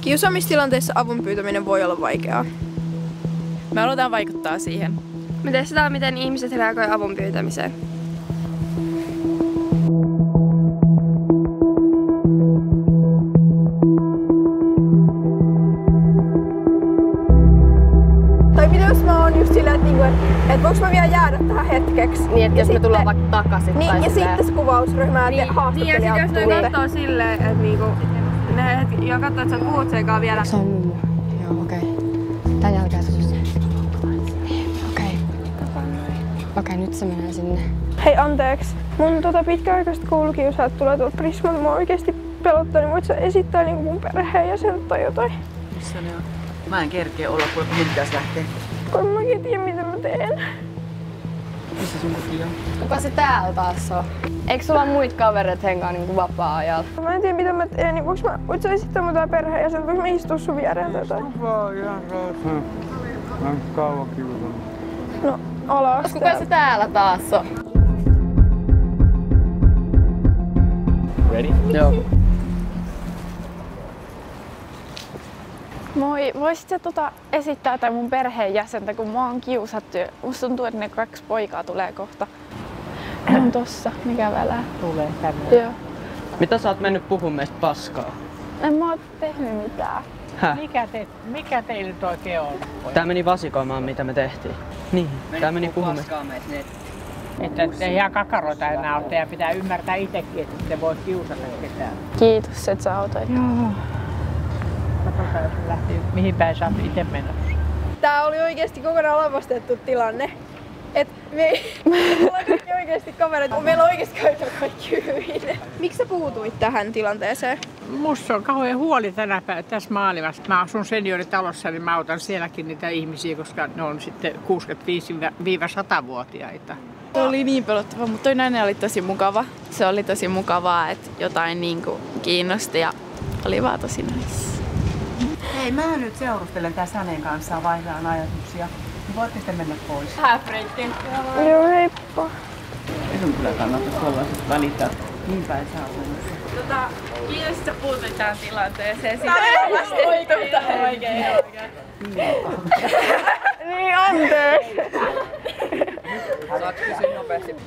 Kiusaamistilanteessa avun pyytäminen voi olla vaikeaa. Me halutaan vaikuttaa siihen. Me testataan, miten ihmiset reagoi avun pyytämiseen. Tai mitä jos mä oon just silleen, että voinko mä vielä jäädä tähän hetkeksi? Niin, että jos me tullaan vaikka takaisin. Niin, ja sitten se kuvausryhmää haastattelijat ja sitten jos ne katsoo silleen, että niinku, ne jo katsoo, että sä puhut senkaan vielä. Se on mummo. Joo, okei. Tän jälkeen se Okei, nyt se menee sinne. Hei, anteeksi. Mun pitkäaikaiset koulukiusaajat tulee tuolta Prismalta. Mä oikeesti pelottaa, niin voit sä esittää niinku mun perheenjäsenet tai jotain? Missä ne on? Mä en kerkeä olla, kun mun pitäis lähteä. Kun mä en tiedä, mitä mä teen. Missä sun koti on? Kuka se täällä taas on? Eikö sulla muita kavereita hengaa niinku vapaa-ajalla? Mä en tiedä, mitä mä teen, niin voit sä esittää mun tää perheenjäsenet? Voinko mä istua sun viereen tai jotain? Vaan ihan rauhaa. Mä oon kauan kiusannut. No, alas. Kuka se täällä taas on? Ready? Joo. Moi, voisit sä esittää tai mun perheenjäsentä, kun mua on kiusattu. Musta tuntuu, että ne 2 poikaa tulee kohta. Ne on tossa, ne kävelee. Tulee tänne. Joo. Mitä sä oot mennyt puhumaan meistä paskaa? En mä oo tehnyt mitään. Häh? Mikä teillä nyt oikein on? Tää meni vasikoimaan, mitä me tehtiin. Niin, tää meni puhumaan. Että te ihan kakaroita enää olette ja pitää ymmärtää itsekin, että te voi kiusata ketään. Kiitos, että sä autoit. Joo. Katsotaan, jos lähti, mihin päin sä oot ite mennä. Tää oli oikeesti kokonaan lavastettu tilanne. Et me ollaan kaikki oikeesti kavereita. Meillä on oikeesti kaikki hyvin. Miksi sä puutuit tähän tilanteeseen? Musta on kauhean huoli tässä maailmassa. Mä asun senioritalossa, niin mä autan sielläkin niitä ihmisiä, koska ne on sitten 65-100-vuotiaita. Se oli niin pelottava, mutta toi nainen oli tosi mukava. Se oli tosi mukavaa, että jotain niinku kiinnosti ja oli vaan tosi nice. Hei, mä nyt seurustelen tää Saneen kanssa, vaihdaan ajatuksia. Voitte sitten mennä pois. Häfreitti. Joo, heippa. Ei sun kyllä kannata tuollaisesta välittää. Niin päin sä oot. Kiitos, että sä puutuit tähän tilanteeseen. Oikein. Niin, anteeksi.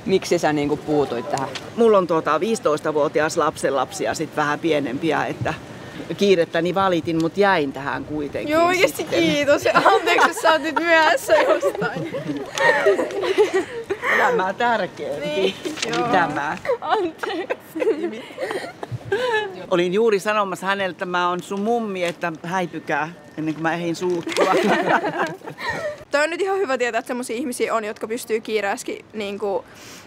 Miksi sä niinku puutuit tähän? Mulla on 15-vuotias lapsenlapsi ja sit vähän pienempiä, että kiirettäni valitin, mut jäin tähän kuitenkin. Joo, oikeesti sitten. kiitos. Anteeksi, jos sä oot nyt myöhässä jostain. Elämää tärkeämpi. Niin, joo. Tämä. Anteeksi. Olin juuri sanomassa hänelle, että mä oon sun mummi, että häipykää ennen kuin mä ehdin suuttua. Toi on nyt ihan hyvä tietää, että semmosia ihmisiä on, jotka pystyy kiireessäkin niinku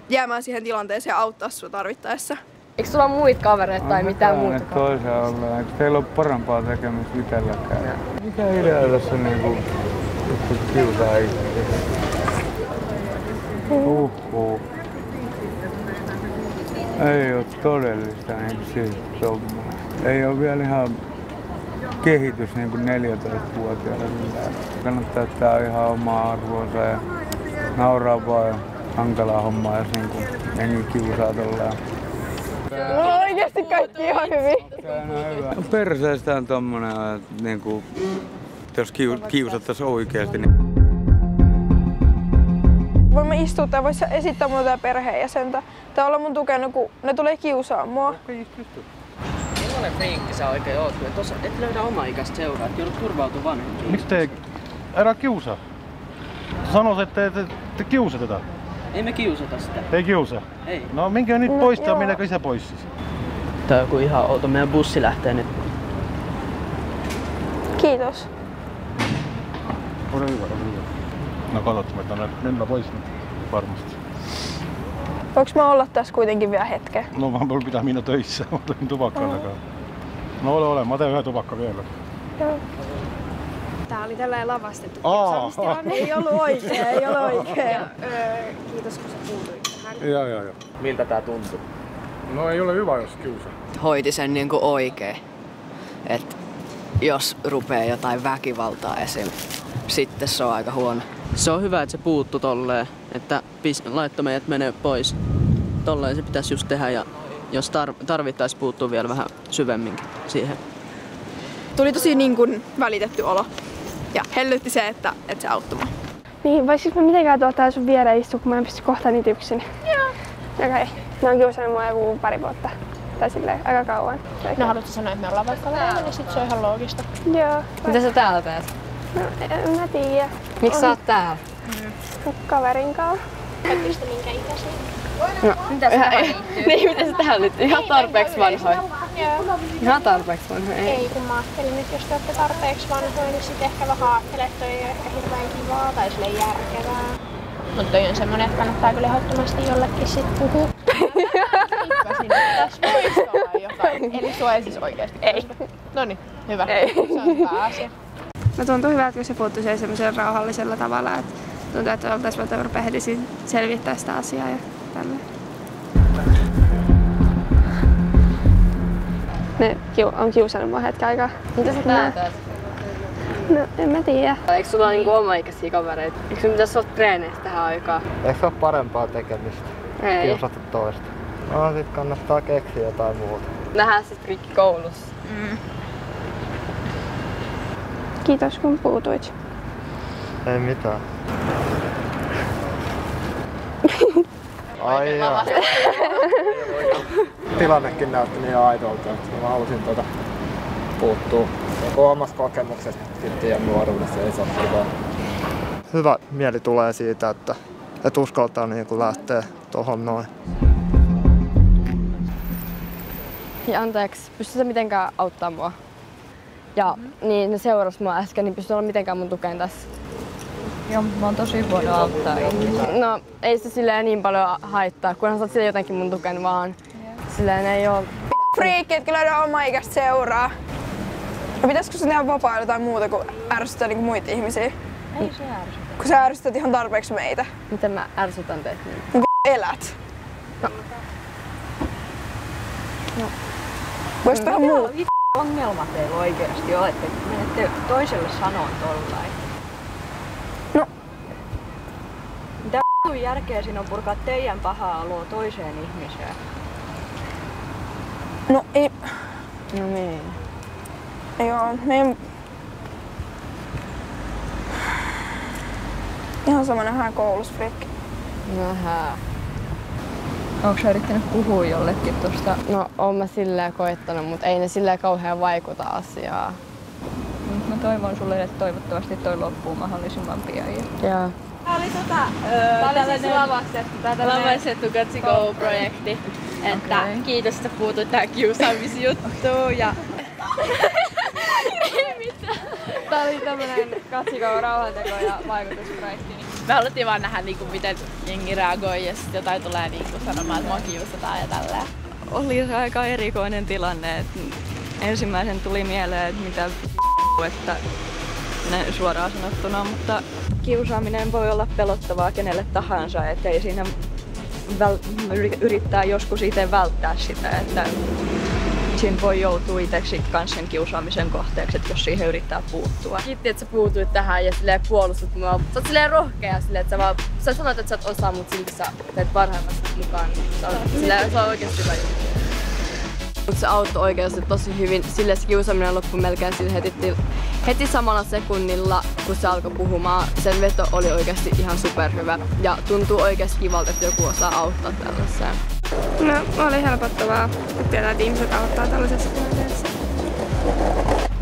jäämään siihen tilanteeseen ja auttaa sua tarvittaessa. Eikö sulla muita kavereita tai mitään muuta? Toisaalta, eikö teillä ole parempaa tekemistä itselläkään? Mikä idea tässä niinku kiusaa ihmisiä? Ei oo todellista niinku siis tommoinen. Ei oo vielä ihan kehitys niinku 14-vuotiailla millään. Kannattaa, että tää on ihan omaa arvoonsa ja nauraa vaan hankalaa hommaa, jos niinku jengi kiusaa tollaan. Mulla on oikeesti kaikki ihan hyvin. No perseestä on tommonen, että niinku, jos kiusattais oikeesti, niin... Voin mä istua tai vois sä esittää mulle tää perheenjäsentä. Tai olla mun tukena, kun ne tulee kiusaa mua. Millainen friikki sä oikein oot? Et löydä omaa ikäistä seuraa, et joudut turvautua vanhempiin. Miksi te... Älä kiusaa. Sanois, että te kiusatetaan. Ei me kiusata sitä. Ei kiusaa? Ei. No minkä nyt poistaa, meneekö isä pois siis? Tää on joku ihan outo. Meidän bussi lähtee nyt. Kiitos. Ole hyvä, ole hyvä. No katsottu, että nyt mä pois nyt varmasti. Voinko mä olla tässä kuitenkin vielä hetken? No vaan mulla pitää minä töissä, mä olin tupakkanakaan. No ole, mä teen yhden tupakka vielä. Joo. Tää oli tällainen lavastettu kiusaamistilanne. Ei ollut oikein. Kiitos kun sä puutuit tähän. Joo. Miltä tää tuntuu? No ei ole hyvä, jos kiusaa. Hoiti sen niinku oikein. Et jos rupee jotain väkivaltaa esim. Sitten se on aika huono. Se on hyvä, että se puuttu tolleen, että laittoi meidät menee pois. Tolleen se pitäisi just tehdä ja jos tarvittaisi puuttua vielä vähän syvemminkin siihen. tuli tosi niin kuin välitetty olo. Ja hellytti se, että se auttoi mua. Niin, voisiko mä mitenkään täällä sun viereen istua, kun mä en pysty kohtaan niitä yksin? Joo. Okei. Ne on kiusannut mua joku pari vuotta. Tai silleen aika kauan. No haluatko sanoa, että me ollaan vaikka lähellä, niin sit se on ihan loogista. Joo. Mitä sä täällä teet? No, en mä tiedä. Miksi sä oot täällä? Kaverin kanssa. Oletteko te minkä ikäisiä? No, mitä sä tähän liittyy? Niin, mitä sä tähän liittyy? Ihan tarpeeksi vanhoja. Ihan tarpeeksi vanhoja. Ei, kun mä ajattelin, että jos te olette tarpeeksi vanhoja, niin sit ehkä vähän ajattelee, että toi ei ole ehkä hirveän kivaa tai silleen järkevää. Mutta toi on semmonen, että kannattaa kyllä ehdottomasti jollekin sit puhua. Tässä voisi olla jotain. Eli sua ei siis oikeesti? Ei. Noniin, hyvä. Ei. Se on hyvä asia. No tuntuu hyvältä, kun se puuttuisi semmoisella rauhallisella tavalla, että tuntuu, että oltaisiin voitu rehellisiin selvittää sitä asiaa ja tälleen. Ne on kiusannut mua hetken aikaa. Mitä sä täällä teet? No, en mä tiedä. Eikö sulla niinku omaikäisiä kavereita? Eikö sun pitäisi olla treeneissä tähän aikaan? Eikö se ole parempaa tekemistä? Ei. Kiusata toista. No sit kannattaa keksiä jotain muuta. Nähdään sit rikkikoulussa. Kiitos kun puutuit. Ei mitään. Ai jaa. Tilannekin näytti niin aidolta, että mä halusin puuttua. Omasta kokemuksesta ja nuoruudessa ei saa hyvä. Hyvä mieli tulee siitä, että uskaltaa niin lähteä tohon noin. Ja anteeksi, pystytkö mitenkään auttaa mua? Ja niin ne seurasi mua äsken, niin pystytkö olla mitenkään mun tukeen tässä? Joo, mä oon tosi huono auttaa ihmisiä. No ei se silleen niin paljon haittaa, kunhan saat sille jotenkin mun tuken vaan. Silleen ei oo... Friikki, etkä löydä omaa ikäistä seuraa. No pitäisikö sun tehdä vapaa jotain muuta kuin ärsyttää niinku muita ihmisiä? Ei se ärsytä. Kun sä ärsytät ihan tarpeeksi meitä. Miten mä ärsytän teitä niin? No elät. No. Vois tehdä muuta. Ongelma teillä oikeesti on, että menette toiselle sanoon tollain. No. Mitä järkeä siinä on purkaa teidän pahaa oloa toiseen ihmiseen? No ei... No niin. Joo, meidän... Ihan sama nähdään koulussa, Friikki. Nähdään. Onko sä yrittänyt puhua jollekin tosta? No oon mä silleen koittanut, mutta ei ne silleen kauhean vaikuta asiaan. Mä toivon sulle, että toivottavasti toi loppuu mahdollisimman pian. Joo. Tää oli siis lavastettu Gatsi Go-projekti. Että kiitos, että puutuit tähän kiusaamisjuttuun ja... Tää oli tämmönen Gatsi Go rauhanteko ja vaikutusprojekti. Me haluttiin vaan nähdä, miten jengi reagoi ja sitten jotain tulee sanomaan, että mua kiusataan ja tälleen. Oli se aika erikoinen tilanne. Ensimmäisen tuli mieleen, että mitä että ne suoraan sanottuna, mutta kiusaaminen voi olla pelottavaa kenelle tahansa, ettei siinä yrittää joskus itse välttää sitä, että siinä voi joutua itseksi kanssa sen kiusaamisen kohteeksi, että jos siihen yrittää puuttua. Kiitti, että sä puutuit tähän ja silleen puolustat mua. Sä oot silleen rohkea silleen, että sä sanoit, että sä et osaa, mutta silti sä teet parhaimmasta mukaan. Se on oikeesti hyvä juttu. Mutta se auttoi oikeasti tosi hyvin. Sille se kiusaaminen loppui melkein heti samalla sekunnilla, kun se alkoi puhumaan. Sen veto oli oikeasti ihan superhyvä ja tuntuu oikeasti kivalta, että joku osaa auttaa tällaiseen. No, oli helpottavaa, että tietää, että ihmiset auttaa tällaisessa tilanteessa.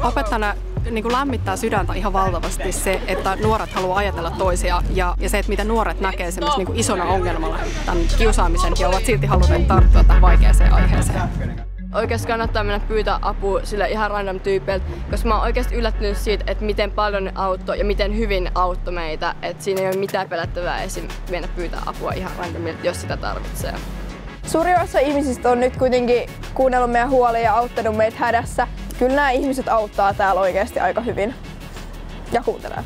Opettajana niin lämmittää sydäntä ihan valtavasti se, että nuoret haluaa ajatella toisia ja se, että miten nuoret näkee semmoista niin isona ongelmalla tämän kiusaamisen ja ovat silti halunneet tarttua tähän vaikeaseen aiheeseen. Oikeasti kannattaa mennä pyytää apua sille ihan random tyypeiltä, koska mä oon oikeasti yllättynyt siitä, että miten paljon ne auttoi ja miten hyvin auttoi meitä. Että siinä ei ole mitään pelättävää esim. Mennä pyytää apua ihan randomilta, jos sitä tarvitsee. Suuri osa ihmisistä on nyt kuitenkin kuunnellut meidän huolia ja auttanut meitä hädässä. Kyllä nämä ihmiset auttaa täällä oikeasti aika hyvin ja kuuntelee.